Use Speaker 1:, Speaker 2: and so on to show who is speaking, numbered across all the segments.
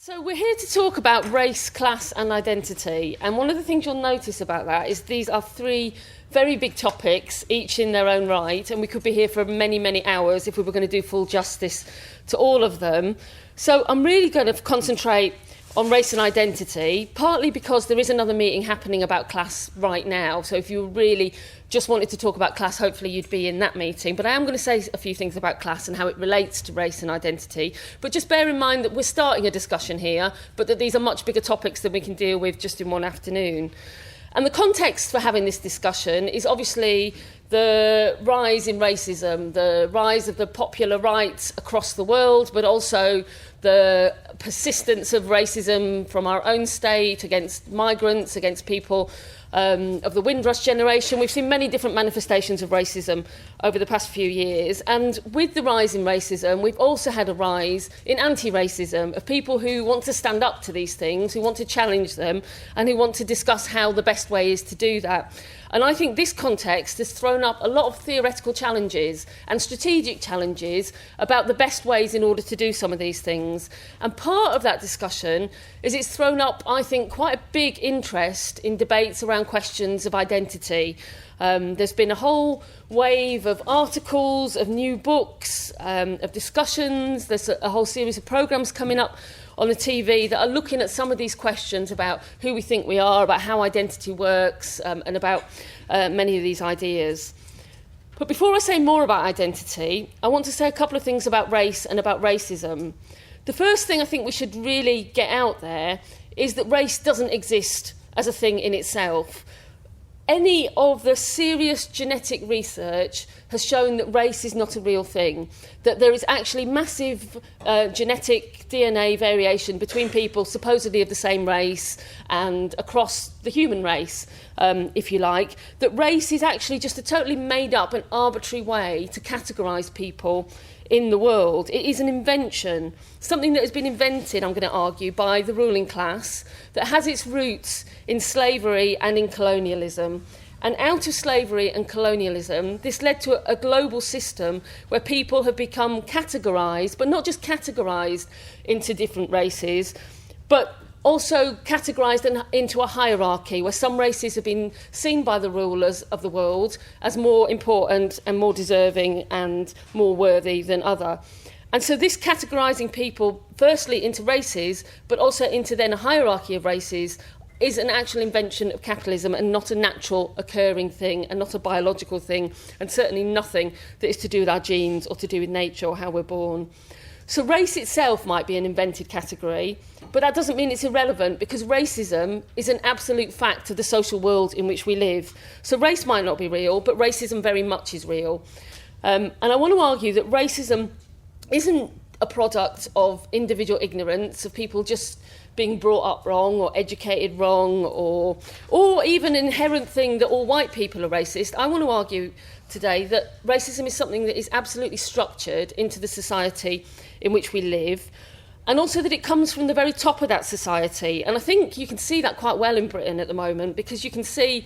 Speaker 1: So we're here to talk about race, class and identity, and one of the things you'll notice about that is these are three very big topics, each in their own right, and we could be here for many, many hours if we were going to do full justice to all of them. So I'm really going to concentrate on race and identity, partly because there is another meeting happening about class right now, so if you really just wanted to talk about class, hopefully you'd be in that meeting. But I am going to say a few things about class and how it relates to race and identity. But just bear in mind that we're starting a discussion here, but that these are much bigger topics than we can deal with just in one afternoon. And the context for having this discussion is obviously the rise in racism, the rise of the popular right across the world, but also the persistence of racism from our own state against migrants, against people of the Windrush generation. We've seen many different manifestations of racism over the past few years. And with the rise in racism, we've also had a rise in anti-racism, of people who want to stand up to these things, who want to challenge them, and who want to discuss how the best way is to do that. And I think this context has thrown up a lot of theoretical challenges and strategic challenges about the best ways in order to do some of these things. And part of that discussion is it's thrown up, I think, quite a big interest in debates around questions of identity. There's been a whole wave of articles, of new books, of discussions. There's a whole series of programmes coming up on the TV that are looking at some of these questions about who we think we are, about how identity works, and about many of these ideas. But before I say more about identity, I want to say a couple of things about race and about racism. The first thing I think we should really get out there is that race doesn't exist as a thing in itself. Any of the serious genetic research has shown that race is not a real thing, that there is actually massive genetic DNA variation between people supposedly of the same race and across the human race, if you like, that race is actually just a totally made up and arbitrary way to categorise people in the world. It is an invention, something that has been invented, I'm going to argue, by the ruling class, that has its roots in slavery and in colonialism. And out of slavery and colonialism, this led to a global system where people have become categorised, but not just categorised into different races, but also categorised into a hierarchy where some races have been seen by the rulers of the world as more important and more deserving and more worthy than other. And so this categorising people firstly into races, but also into then a hierarchy of races, is an actual invention of capitalism and not a natural occurring thing and not a biological thing, and certainly nothing that is to do with our genes or to do with nature or how we're born. So race itself might be an invented category, but that doesn't mean it's irrelevant, because racism is an absolute fact of the social world in which we live. So race might not be real, but racism very much is real. And I want to argue that racism isn't a product of individual ignorance, of people just being brought up wrong or educated wrong, or even an inherent thing that all white people are racist. I want to argue today that racism is something that is absolutely structured into the society in which we live, and also that it comes from the very top of that society. And I think you can see that quite well in Britain at the moment, because you can see,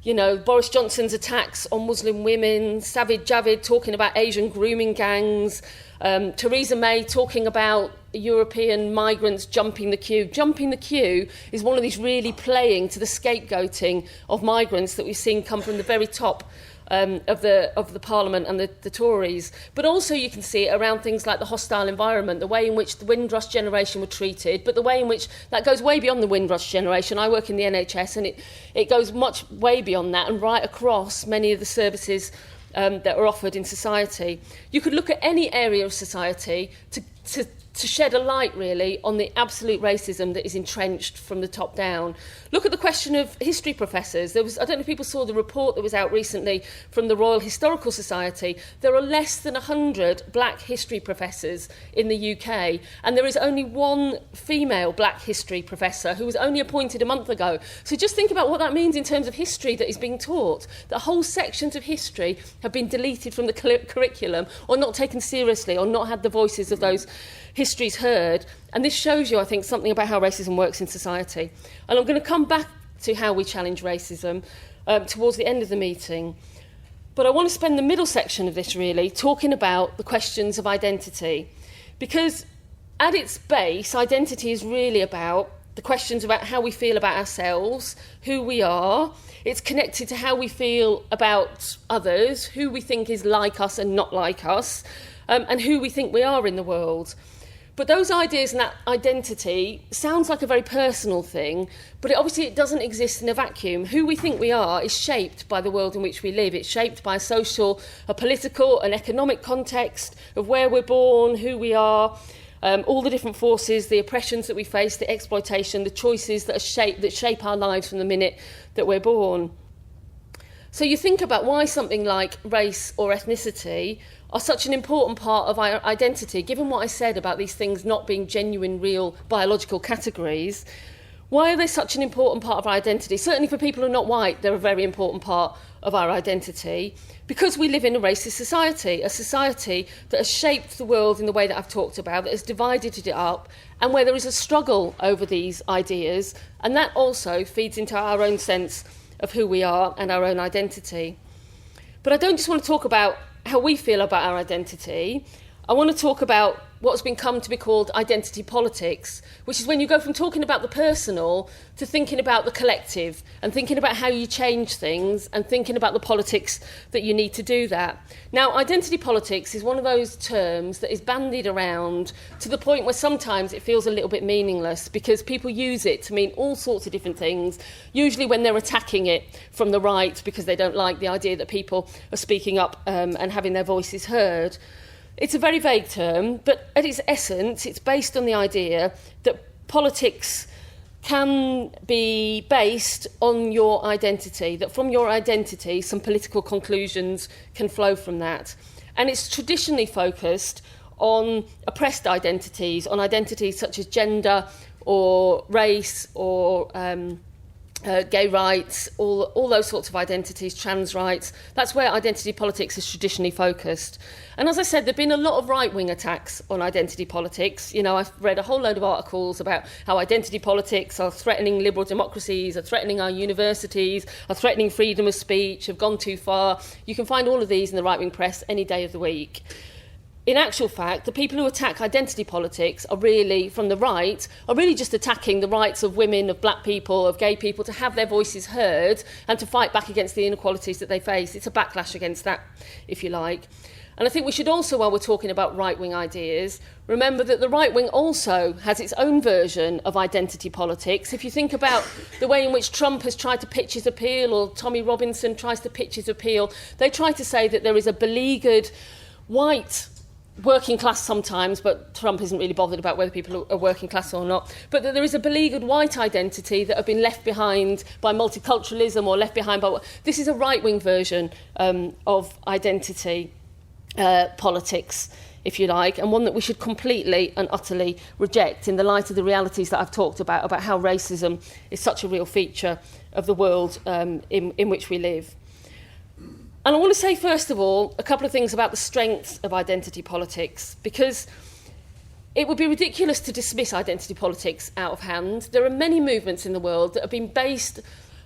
Speaker 1: you know, Boris Johnson's attacks on Muslim women, Sajid Javid talking about Asian grooming gangs, Theresa May talking about European migrants jumping the queue. Jumping the queue is one of these really playing to the scapegoating of migrants that we've seen come from the very top of the Parliament and the Tories. But also you can see it around things like the hostile environment, the way in which the Windrush generation were treated, but the way in which that goes way beyond the Windrush generation. I work in the NHS, and it goes much way beyond that and right across many of the services that are offered in society. You could look at any area of society to shed a light, really, on the absolute racism that is entrenched from the top down. Look at the question of history professors. I don't know if people saw the report that was out recently from the Royal Historical Society. There are less than 100 black history professors in the UK, and there is only one female black history professor who was only appointed a month ago. So just think about what that means in terms of history that is being taught. That whole sections of history have been deleted from the curriculum, or not taken seriously, or not had the voices of those histories heard. And this shows you, I think, something about how racism works in society. And I'm going to come back to how we challenge racism towards the end of the meeting. But I want to spend the middle section of this really talking about the questions of identity. Because at its base, identity is really about the questions about how we feel about ourselves, who we are. It's connected to how we feel about others, who we think is like us and not like us, and who we think we are in the world. But those ideas and that identity sounds like a very personal thing, but it doesn't exist in a vacuum. Who we think we are is shaped by the world in which we live. It's shaped by a social, a political, an economic context of where we're born, who we are, all the different forces, the oppressions that we face, the exploitation, the choices that shape our lives from the minute that we're born. So you think about why something like race or ethnicity are such an important part of our identity, given what I said about these things not being genuine, real, biological categories. Why are they such an important part of our identity? Certainly for people who are not white, they're a very important part of our identity, because we live in a racist society, a society that has shaped the world in the way that I've talked about, that has divided it up, and where there is a struggle over these ideas, and that also feeds into our own sense of who we are and our own identity. But I don't just want to talk about how we feel about our identity. I want to talk about what's been come to be called identity politics, which is when you go from talking about the personal to thinking about the collective and thinking about how you change things and thinking about the politics that you need to do that. Now, identity politics is one of those terms that is bandied around to the point where sometimes it feels a little bit meaningless because people use it to mean all sorts of different things, usually when they're attacking it from the right because they don't like the idea that people are speaking up and having their voices heard. It's a very vague term, but at its essence, it's based on the idea that politics can be based on your identity, that from your identity, some political conclusions can flow from that. And it's traditionally focused on oppressed identities, on identities such as gender or race or gay rights, all those sorts of identities, trans rights. That's where identity politics is traditionally focused. And as I said, there have been a lot of right-wing attacks on identity politics. You know, I've read a whole load of articles about how identity politics are threatening liberal democracies, are threatening our universities, are threatening freedom of speech, have gone too far. You can find all of these in the right-wing press any day of the week. In actual fact, the people who attack identity politics are really, from the right, are really just attacking the rights of women, of black people, of gay people to have their voices heard and to fight back against the inequalities that they face. It's a backlash against that, if you like. And I think we should also, while we're talking about right-wing ideas, remember that the right wing also has its own version of identity politics. If you think about the way in which Trump has tried to pitch his appeal, or Tommy Robinson tries to pitch his appeal, they try to say that there is a beleaguered white working class sometimes, but Trump isn't really bothered about whether people are working class or not, but that there is a beleaguered white identity that have been left behind by multiculturalism or left behind by... This is a right-wing version of identity politics, if you like, and one that we should completely and utterly reject in the light of the realities that I've talked about how racism is such a real feature of the world in which we live. And I want to say, first of all, a couple of things about the strengths of identity politics, because it would be ridiculous to dismiss identity politics out of hand. There are many movements in the world that have been based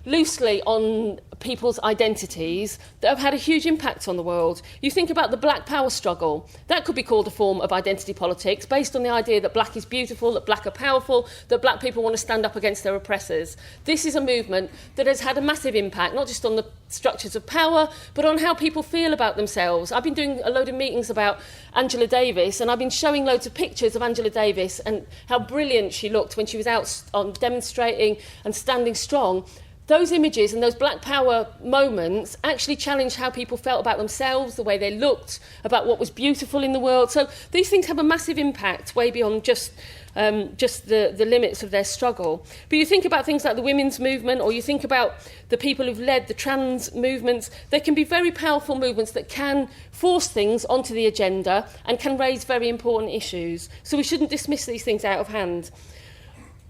Speaker 1: loosely on people's identities that have had a huge impact on the world. You think about the Black Power struggle. That could be called a form of identity politics based on the idea that black is beautiful, that black are powerful, that black people want to stand up against their oppressors. This is a movement that has had a massive impact, not just on the structures of power, but on how people feel about themselves. I've been doing a load of meetings about Angela Davis, and I've been showing loads of pictures of Angela Davis and how brilliant she looked when she was out on demonstrating and standing strong. Those images and those Black Power moments actually challenged how people felt about themselves, the way they looked, about what was beautiful in the world. So these things have a massive impact way beyond just the limits of their struggle. But you think about things like the women's movement, or you think about the people who've led the trans movements. They can be very powerful movements that can force things onto the agenda and can raise very important issues. So we shouldn't dismiss these things out of hand.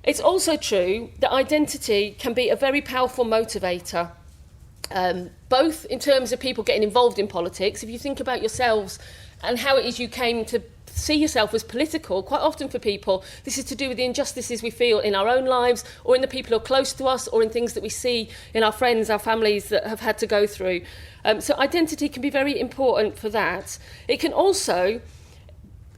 Speaker 1: It's also true that identity can be a very powerful motivator, both in terms of people getting involved in politics. If you think about yourselves and how it is you came to see yourself as political, quite often for people, this is to do with the injustices we feel in our own lives, or in the people who are close to us, or in things that we see in our friends, our families that have had to go through. So identity can be very important for that. It can also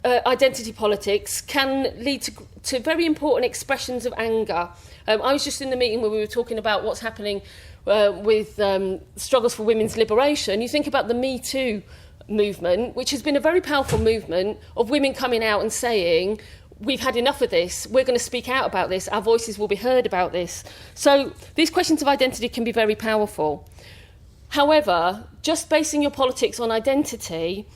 Speaker 1: identity politics can lead to very important expressions of anger. I was just in the meeting where we were talking about what's happening with struggles for women's liberation. You think about the Me Too movement, which has been a very powerful movement of women coming out and saying, we've had enough of this, we're going to speak out about this, our voices will be heard about this. So these questions of identity can be very powerful. However, just basing your politics on identity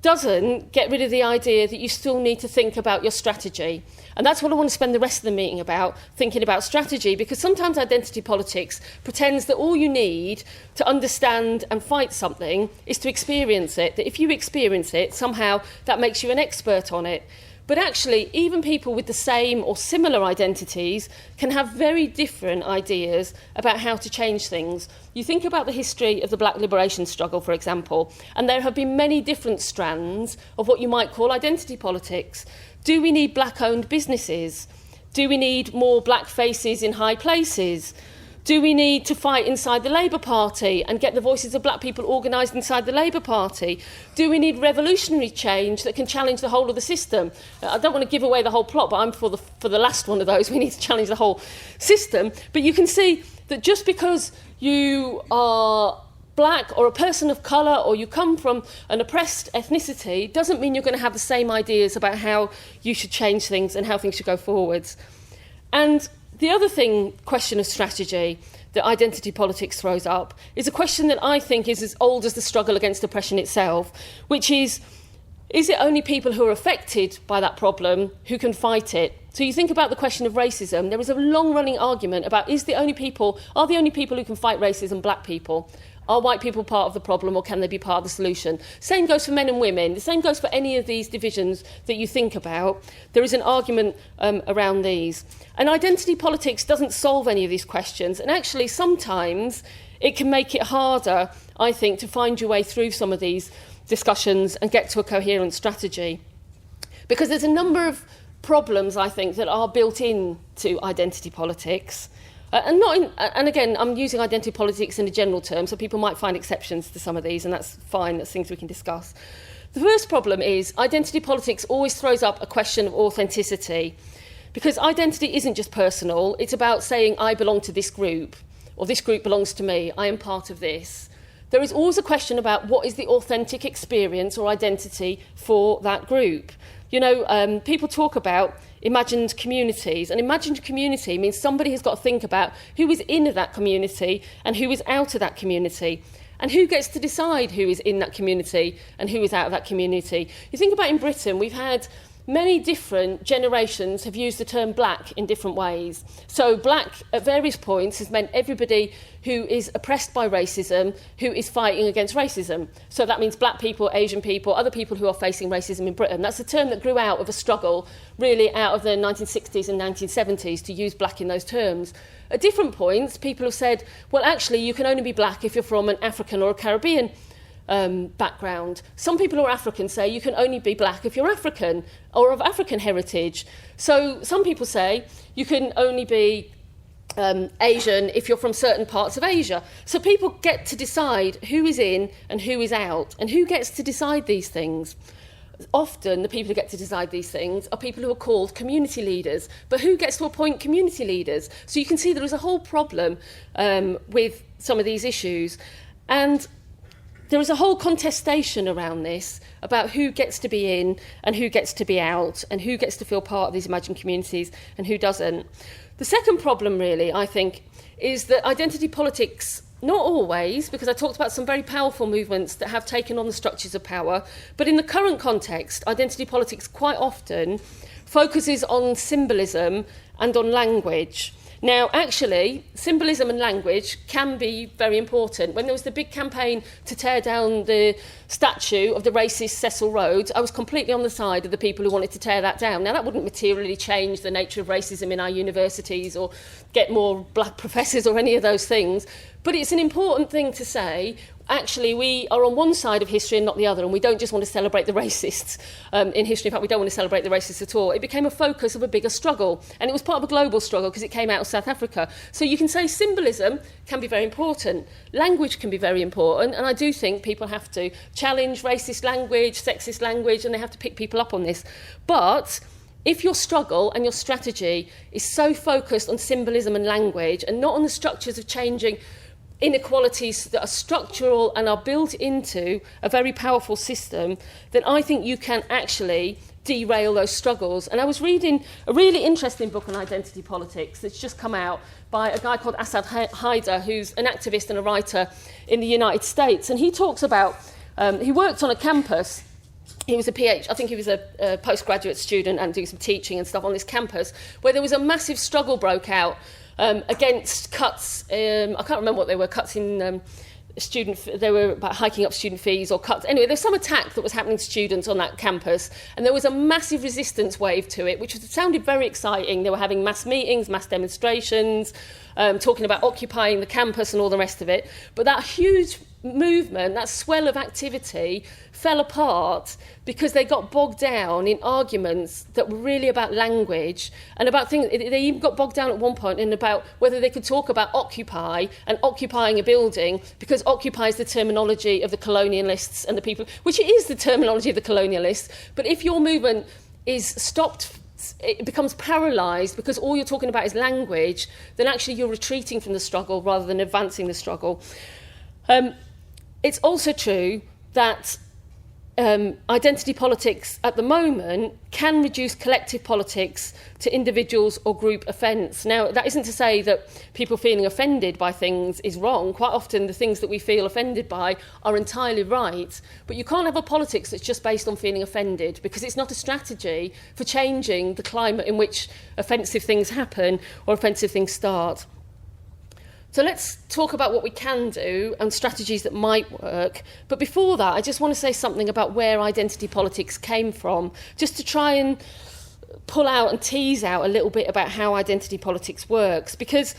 Speaker 1: doesn't get rid of the idea that you still need to think about your strategy. And that's what I want to spend the rest of the meeting about, thinking about strategy, because sometimes identity politics pretends that all you need to understand and fight something is to experience it, that if you experience it, somehow that makes you an expert on it. But actually, even people with the same or similar identities can have very different ideas about how to change things. You think about the history of the black liberation struggle, for example, and there have been many different strands of what you might call identity politics. Do we need black-owned businesses? Do we need more black faces in high places? Do we need to fight inside the Labour Party and get the voices of black people organised inside the Labour Party? Do we need revolutionary change that can challenge the whole of the system? I don't want to give away the whole plot, but I'm for the last one of those. We need to challenge the whole system. But you can see that just because you are black or a person of colour or you come from an oppressed ethnicity doesn't mean you're going to have the same ideas about how you should change things and how things should go forwards. And the other question of strategy that identity politics throws up is a question that I think is as old as the struggle against oppression itself, which is it only people who are affected by that problem who can fight it? So you think about the question of racism, there is a long-running argument about are the only people who can fight racism black people? Are white people part of the problem, or can they be part of the solution? Same goes for men and women. The same goes for any of these divisions that you think about. There is an argument around these. And identity politics doesn't solve any of these questions. And actually, sometimes it can make it harder, I think, to find your way through some of these discussions and get to a coherent strategy. Because there's a number of problems, I think, that are built into identity politics. And again, I'm using identity politics in a general term, so people might find exceptions to some of these, and that's fine, that's things we can discuss. The first problem is identity politics always throws up a question of authenticity, because identity isn't just personal, it's about saying, I belong to this group, or this group belongs to me, I am part of this. There is always a question about what is the authentic experience or identity for that group. You know, people talk about imagined communities. An imagined community means somebody has got to think about who is in that community and who is out of that community. And who gets to decide who is in that community and who is out of that community. You think about in Britain, we've had many different generations have used the term black in different ways. So black at various points has meant everybody who is oppressed by racism, who is fighting against racism. So that means black people, Asian people, other people who are facing racism in Britain. That's a term that grew out of a struggle really out of the 1960s and 1970s to use black in those terms. At different points, people have said, well, actually, you can only be black if you're from an African or a Caribbean background. Some people who are African say you can only be black if you're African or of African heritage. So some people say you can only be Asian if you're from certain parts of Asia. So people get to decide who is in and who is out, and who gets to decide these things. Often the people who get to decide these things are people who are called community leaders. But who gets to appoint community leaders? So you can see there is a whole problem with some of these issues. And there is a whole contestation around this about who gets to be in and who gets to be out and who gets to feel part of these imagined communities and who doesn't. The second problem, really, I think, is that identity politics, not always, because I talked about some very powerful movements that have taken on the structures of power, but in the current context, identity politics quite often focuses on symbolism and on language. Now, actually, symbolism and language can be very important. When there was the big campaign to tear down the statue of the racist Cecil Rhodes, I was completely on the side of the people who wanted to tear that down. Now, that wouldn't materially change the nature of racism in our universities or get more black professors or any of those things. But it's an important thing to say, actually, we are on one side of history and not the other, and we don't just want to celebrate the racists in history. In fact, we don't want to celebrate the racists at all. It became a focus of a bigger struggle, and it was part of a global struggle because it came out of South Africa. So you can say symbolism can be very important. Language can be very important, and I do think people have to challenge racist language, sexist language, and they have to pick people up on this. But if your struggle and your strategy is so focused on symbolism and language and not on the structures of changing inequalities that are structural and are built into a very powerful system, then I think you can actually derail those struggles. And I was reading a really interesting book on identity politics that's just come out by a guy called Asad Haider, who's an activist and a writer in the United States. And he talks about, he worked on a campus. He was a PhD, I think he was a postgraduate student and doing some teaching and stuff on this campus, where there was a massive struggle broke out against cuts. I can't remember what they were, cuts in they were about hiking up student fees or cuts. Anyway, there was some attack that was happening to students on that campus, and there was a massive resistance wave to it, which sounded very exciting. They were having mass meetings, mass demonstrations, talking about occupying the campus and all the rest of it. But that huge movement, that swell of activity, fell apart because they got bogged down in arguments that were really about language and about things. They even got bogged down at one point in about whether they could talk about occupy and occupying a building, because occupy is the terminology of the colonialists and the people, which it is the terminology of the colonialists. But if your movement is stopped, it becomes paralysed because all you're talking about is language, then actually you're retreating from the struggle rather than advancing the struggle. It's also true that identity politics at the moment can reduce collective politics to individuals or group offence. Now, that isn't to say that people feeling offended by things is wrong. Quite often the things that we feel offended by are entirely right. But you can't have a politics that's just based on feeling offended, because it's not a strategy for changing the climate in which offensive things happen or offensive things start. So let's talk about what we can do and strategies that might work. But before that, I just want to say something about where identity politics came from, just to try and pull out and tease out a little bit about how identity politics works. Because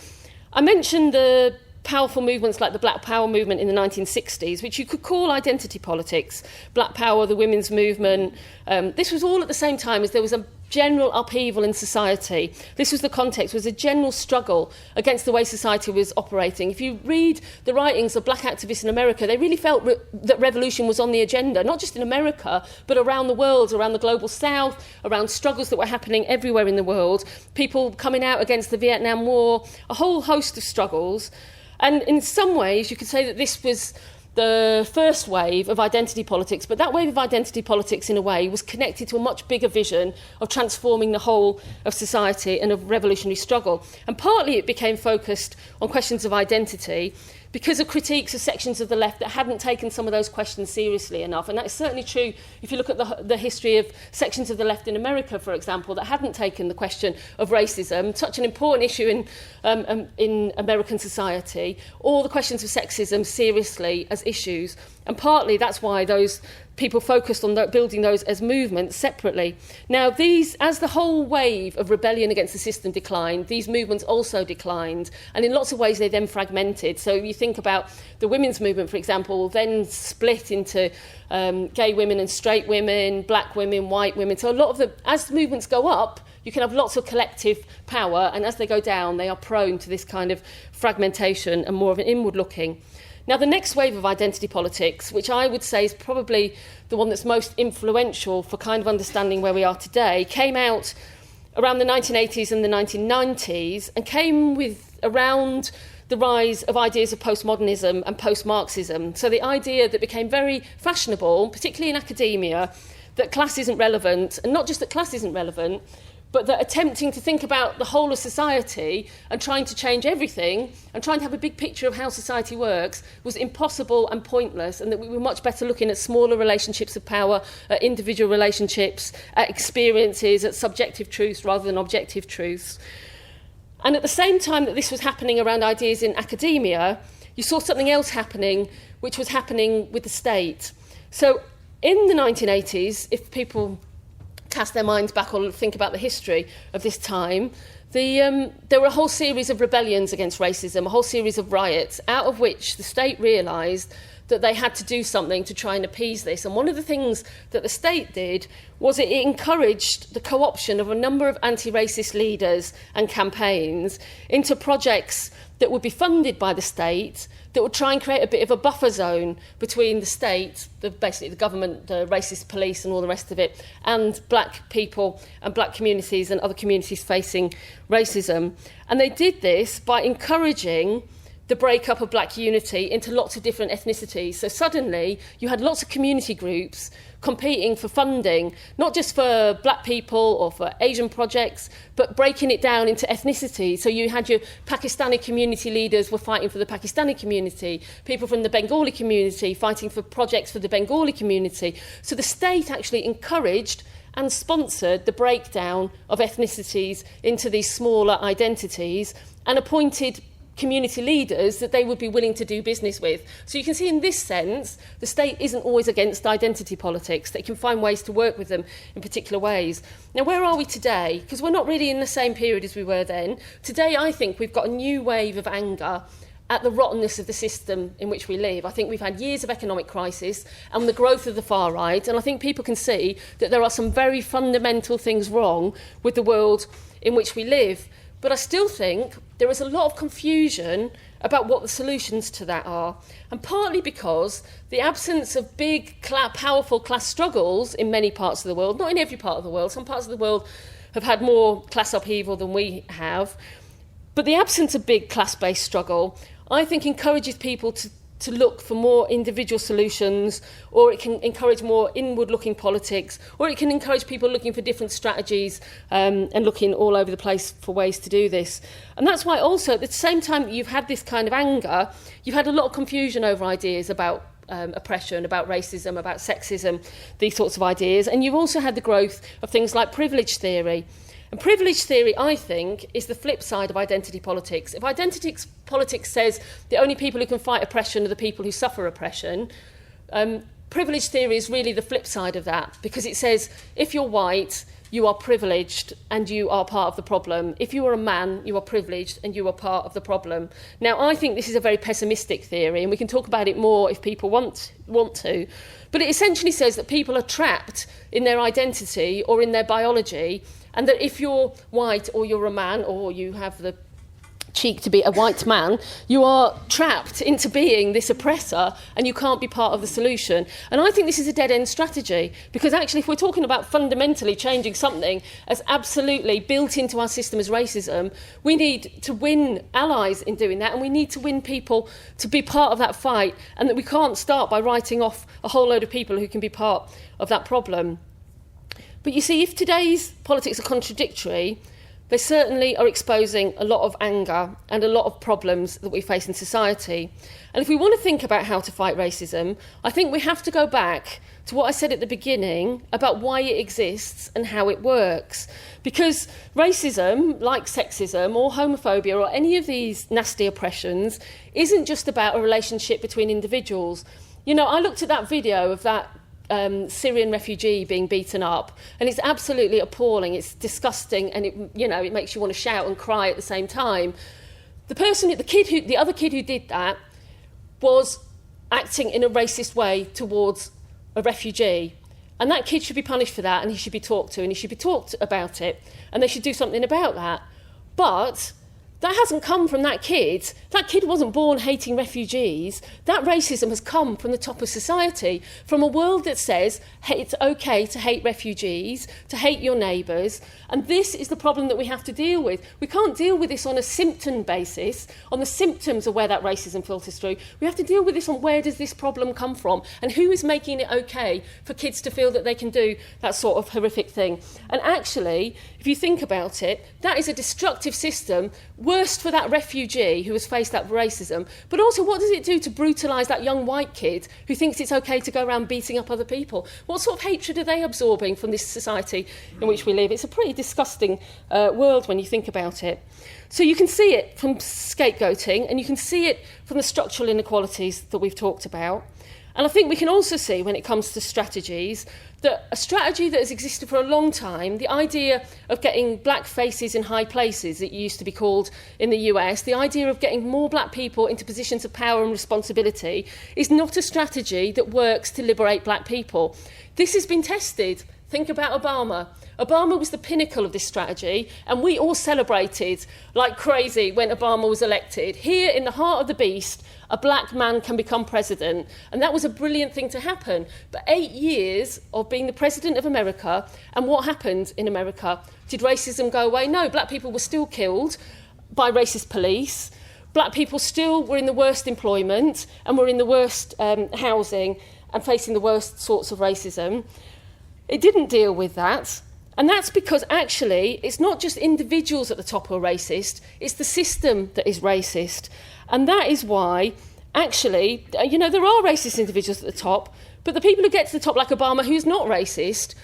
Speaker 1: I mentioned the powerful movements like the Black Power movement in the 1960s, which you could call identity politics. Black Power, the women's movement. This was all at the same time as there was a general upheaval in society. This was the context, was a general struggle against the way society was operating. If you read the writings of black activists in America, they really felt that revolution was on the agenda, not just in America, but around the world, around the global south, around struggles that were happening everywhere in the world, people coming out against the Vietnam War, a whole host of struggles. And in some ways, you could say that this was the first wave of identity politics, but that wave of identity politics, in a way, was connected to a much bigger vision of transforming the whole of society and of revolutionary struggle. And partly it became focused on questions of identity because of critiques of sections of the left that hadn't taken some of those questions seriously enough. And that's certainly true if you look at the history of sections of the left in America, for example, that hadn't taken the question of racism, such an important issue in American society, or the questions of sexism seriously as issues. And partly that's why those people focused on building those as movements separately. Now, as the whole wave of rebellion against the system declined, these movements also declined, and in lots of ways they then fragmented. So you think about the women's movement, for example, then split into gay women and straight women, black women, white women. So as the movements go up, you can have lots of collective power, and as they go down, they are prone to this kind of fragmentation and more of an inward looking. Now, the next wave of identity politics, which I would say is probably the one that's most influential for kind of understanding where we are today, came out around the 1980s and the 1990s and came with around the rise of ideas of postmodernism and post-Marxism. So the idea that became very fashionable, particularly in academia, that class isn't relevant, and not just that class isn't relevant, but that attempting to think about the whole of society and trying to change everything and trying to have a big picture of how society works was impossible and pointless, and that we were much better looking at smaller relationships of power, at individual relationships, at experiences, at subjective truths rather than objective truths. And at the same time that this was happening around ideas in academia, you saw something else happening, which was happening with the state. So in the 1980s, if people cast their minds back or think about the history of this time, there were a whole series of rebellions against racism, a whole series of riots, out of which the state realised that they had to do something to try and appease this. And one of the things that the state did was it encouraged the co-option of a number of anti-racist leaders and campaigns into projects that would be funded by the state that would try and create a bit of a buffer zone between the state, basically the government, the racist police and all the rest of it, and black people and black communities and other communities facing racism. And they did this by encouraging the breakup of black unity into lots of different ethnicities. So suddenly you had lots of community groups competing for funding, not just for black people or for Asian projects, but breaking it down into ethnicity. So you had your Pakistani community leaders were fighting for the Pakistani community, people from the Bengali community fighting for projects for the Bengali community. So the state actually encouraged and sponsored the breakdown of ethnicities into these smaller identities and appointed community leaders that they would be willing to do business with. So you can see in this sense, the state isn't always against identity politics. They can find ways to work with them in particular ways. Now, where are we today? Because we're not really in the same period as we were then. Today, I think we've got a new wave of anger at the rottenness of the system in which we live. I think we've had years of economic crisis and the growth of the far right, and I think people can see that there are some very fundamental things wrong with the world in which we live. But I still think there is a lot of confusion about what the solutions to that are. And partly because the absence of big, powerful class struggles in many parts of the world, not in every part of the world, some parts of the world have had more class upheaval than we have, but the absence of big class-based struggle, I think, encourages people to look for more individual solutions, or it can encourage more inward-looking politics, or it can encourage people looking for different strategies and looking all over the place for ways to do this. And that's why also, at the same time that you've had this kind of anger, you've had a lot of confusion over ideas about oppression, about racism, about sexism, these sorts of ideas. And you've also had the growth of things like privilege theory. And privilege theory, I think, is the flip side of identity politics. If identity politics says the only people who can fight oppression are the people who suffer oppression, privilege theory is really the flip side of that, because it says if you're white, you are privileged and you are part of the problem. If you are a man, you are privileged and you are part of the problem. Now, I think this is a very pessimistic theory, and we can talk about it more if people want to. But it essentially says that people are trapped in their identity or in their biology, and that if you're white or you're a man or you have the cheek to be a white man, you are trapped into being this oppressor and you can't be part of the solution. And I think this is a dead-end strategy, because actually if we're talking about fundamentally changing something as absolutely built into our system as racism, we need to win allies in doing that, and we need to win people to be part of that fight, and that we can't start by writing off a whole load of people who can be part of that problem. But you see, if today's politics are contradictory, they certainly are exposing a lot of anger and a lot of problems that we face in society. And if we want to think about how to fight racism, I think we have to go back to what I said at the beginning about why it exists and how it works. Because racism, like sexism or homophobia or any of these nasty oppressions, isn't just about a relationship between individuals. You know, I looked at that video of that Syrian refugee being beaten up, and it's absolutely appalling. It's disgusting, and it makes you want to shout and cry at the same time. The other kid who did that was acting in a racist way towards a refugee, and that kid should be punished for that, and he should be talked to, and he should be talked about it, and they should do something about that. But that hasn't come from that kid. That kid wasn't born hating refugees. That racism has come from the top of society, from a world that says, hey, it's okay to hate refugees, to hate your neighbours. And this is the problem that we have to deal with. We can't deal with this on a symptom basis, on the symptoms of where that racism filters through. We have to deal with this on where does this problem come from, and who is making it okay for kids to feel that they can do that sort of horrific thing. And actually, if you think about it, that is a destructive system, worst for that refugee who has faced that racism, but also what does it do to brutalise that young white kid who thinks it's okay to go around beating up other people? What sort of hatred are they absorbing from this society in which we live? It's a pretty disgusting world when you think about it. So you can see it from scapegoating, and you can see it from the structural inequalities that we've talked about. And I think we can also see, when it comes to strategies, that a strategy that has existed for a long time, the idea of getting black faces in high places, it used to be called in the US, the idea of getting more black people into positions of power and responsibility, is not a strategy that works to liberate black people. This has been tested. Think about Obama. Obama was the pinnacle of this strategy, and we all celebrated like crazy when Obama was elected. Here, in the heart of the beast, a black man can become president, and that was a brilliant thing to happen. But 8 years of being the president of America, and what happened in America? Did racism go away? No, black people were still killed by racist police. Black people still were in the worst employment and were in the worst housing and facing the worst sorts of racism. It didn't deal with that. And that's because actually it's not just individuals at the top who are racist, it's the system that is racist. And that is why, actually, you know, there are racist individuals at the top, but the people who get to the top, like Obama, who's not racist,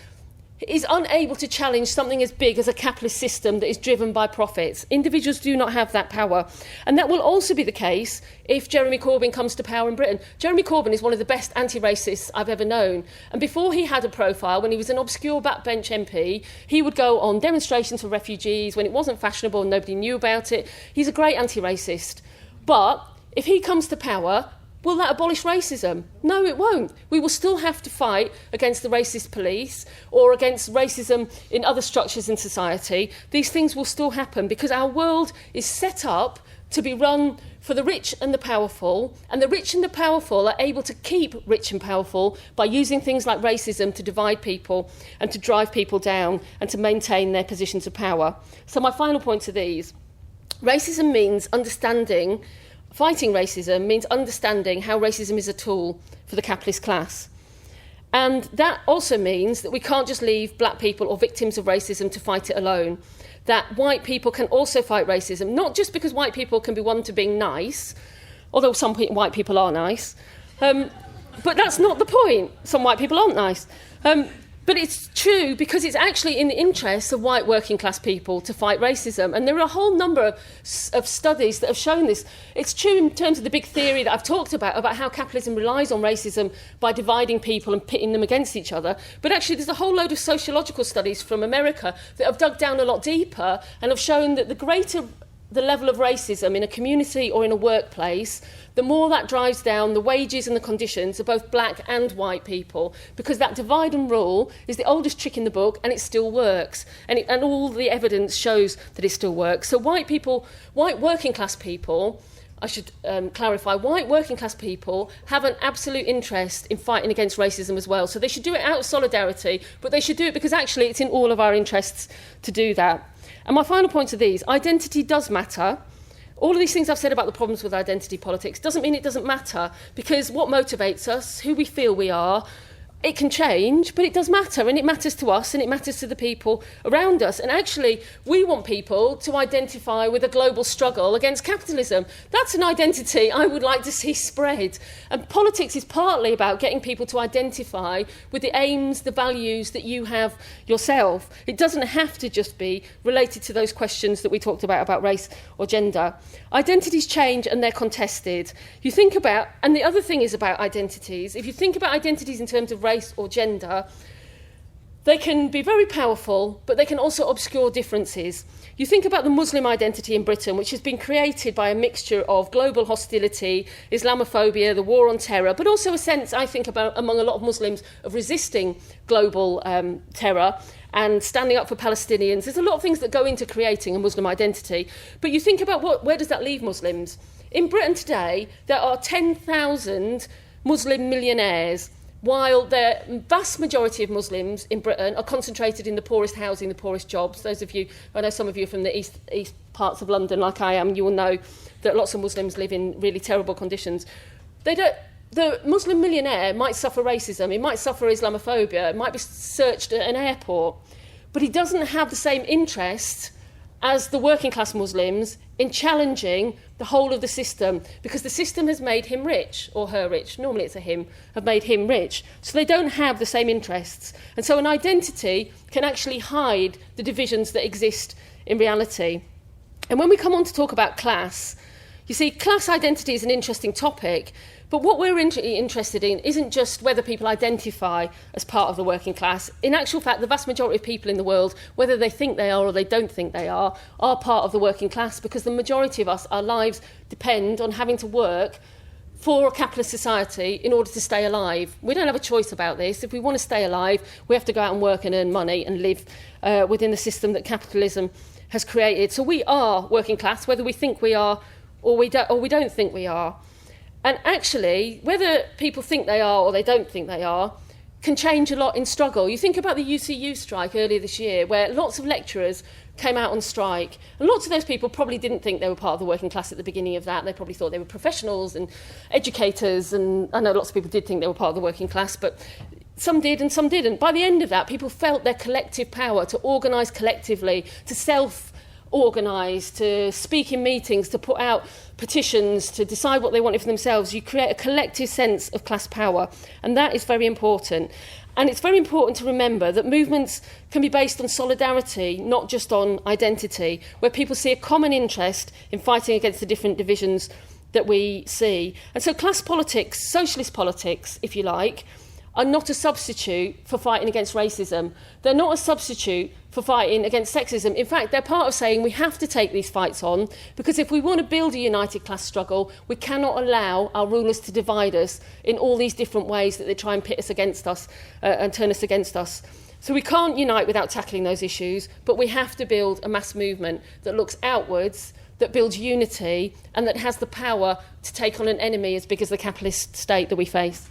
Speaker 1: is unable to challenge something as big as a capitalist system that is driven by profits. Individuals do not have that power. And that will also be the case if Jeremy Corbyn comes to power in Britain. Jeremy Corbyn is one of the best anti-racists I've ever known. And before he had a profile, when he was an obscure backbench MP, he would go on demonstrations for refugees when it wasn't fashionable and nobody knew about it. He's a great anti-racist. But if he comes to power, will that abolish racism? No, it won't. We will still have to fight against the racist police or against racism in other structures in society. These things will still happen because our world is set up to be run for the rich and the powerful, and the rich and the powerful are able to keep rich and powerful by using things like racism to divide people and to drive people down and to maintain their positions of power. So my final points are these. Racism means understanding. Fighting racism means understanding how racism is a tool for the capitalist class. And that also means that we can't just leave black people or victims of racism to fight it alone. That white people can also fight racism, not just because white people can be won to being nice, although some white people are nice, but that's not the point. Some white people aren't nice. But it's true because it's actually in the interests of white working class people to fight racism. And there are a whole number of studies that have shown this. It's true in terms of the big theory that I've talked about how capitalism relies on racism by dividing people and pitting them against each other. But actually there's a whole load of sociological studies from America that have dug down a lot deeper and have shown that the greater the level of racism in a community or in a workplace, the more that drives down the wages and the conditions of both black and white people, because that divide and rule is the oldest trick in the book and it still works. And all the evidence shows that it still works. So white working class people, I should clarify, white working class people have an absolute interest in fighting against racism as well. So they should do it out of solidarity, but they should do it because actually it's in all of our interests to do that. And my final points are these. Identity does matter. All of these things I've said about the problems with identity politics doesn't mean it doesn't matter, because what motivates us, who we feel we are, it can change, but it does matter, and it matters to us, and it matters to the people around us. And actually, we want people to identify with a global struggle against capitalism. That's an identity I would like to see spread. And politics is partly about getting people to identify with the aims, the values that you have yourself. It doesn't have to just be related to those questions that we talked about race or gender. Identities change and they're contested. You think about, and the other thing is about identities, if you think about identities in terms of race or gender, they can be very powerful, but they can also obscure differences. You think about the Muslim identity in Britain, which has been created by a mixture of global hostility, Islamophobia, the war on terror, but also a sense, I think, about among a lot of Muslims of resisting global terror and standing up for Palestinians. There's a lot of things that go into creating a Muslim identity. But you think about where does that leave Muslims? In Britain today, there are 10,000 Muslim millionaires, while the vast majority of Muslims in Britain are concentrated in the poorest housing, the poorest jobs. Those of you, I know some of you are from the east parts of London, like I am, you will know that lots of Muslims live in really terrible conditions. The Muslim millionaire might suffer racism, he might suffer Islamophobia, it might be searched at an airport, but he doesn't have the same interest as the working class Muslims in challenging the whole of the system, because the system has made him rich, or her rich, normally it's a him, have made him rich. So they don't have the same interests. And so an identity can actually hide the divisions that exist in reality. And when we come on to talk about class, You see, class identity is an interesting topic, but what we're interested in isn't just whether people identify as part of the working class. In actual fact, the vast majority of people in the world, whether they think they are or they don't think they are part of the working class, because the majority of us, our lives depend on having to work for a capitalist society in order to stay alive. We don't have a choice about this. If we want to stay alive, we have to go out and work and earn money and live within the system that capitalism has created. So we are working class, whether we think we are or we don't think we are. And actually, whether people think they are or they don't think they are can change a lot in struggle. You think about the UCU strike earlier this year, where lots of lecturers came out on strike. And lots of those people probably didn't think they were part of the working class at the beginning of that. They probably thought they were professionals and educators. And I know lots of people did think they were part of the working class, but some did and some didn't. By the end of that, people felt their collective power to organise collectively, to self-organise, to speak in meetings, to put out petitions, to decide what they wanted for themselves. You create a collective sense of class power, and that is very important. And it's very important to remember that movements can be based on solidarity, not just on identity, where people see a common interest in fighting against the different divisions that we see. And so class politics, socialist politics, if you like, are not a substitute for fighting against racism. They're not a substitute for fighting against sexism. In fact, they're part of saying we have to take these fights on, because if we want to build a united class struggle, we cannot allow our rulers to divide us in all these different ways that they try and pit us against us and turn us against us. So we can't unite without tackling those issues, but we have to build a mass movement that looks outwards, that builds unity, and that has the power to take on an enemy as big as the capitalist state that we face.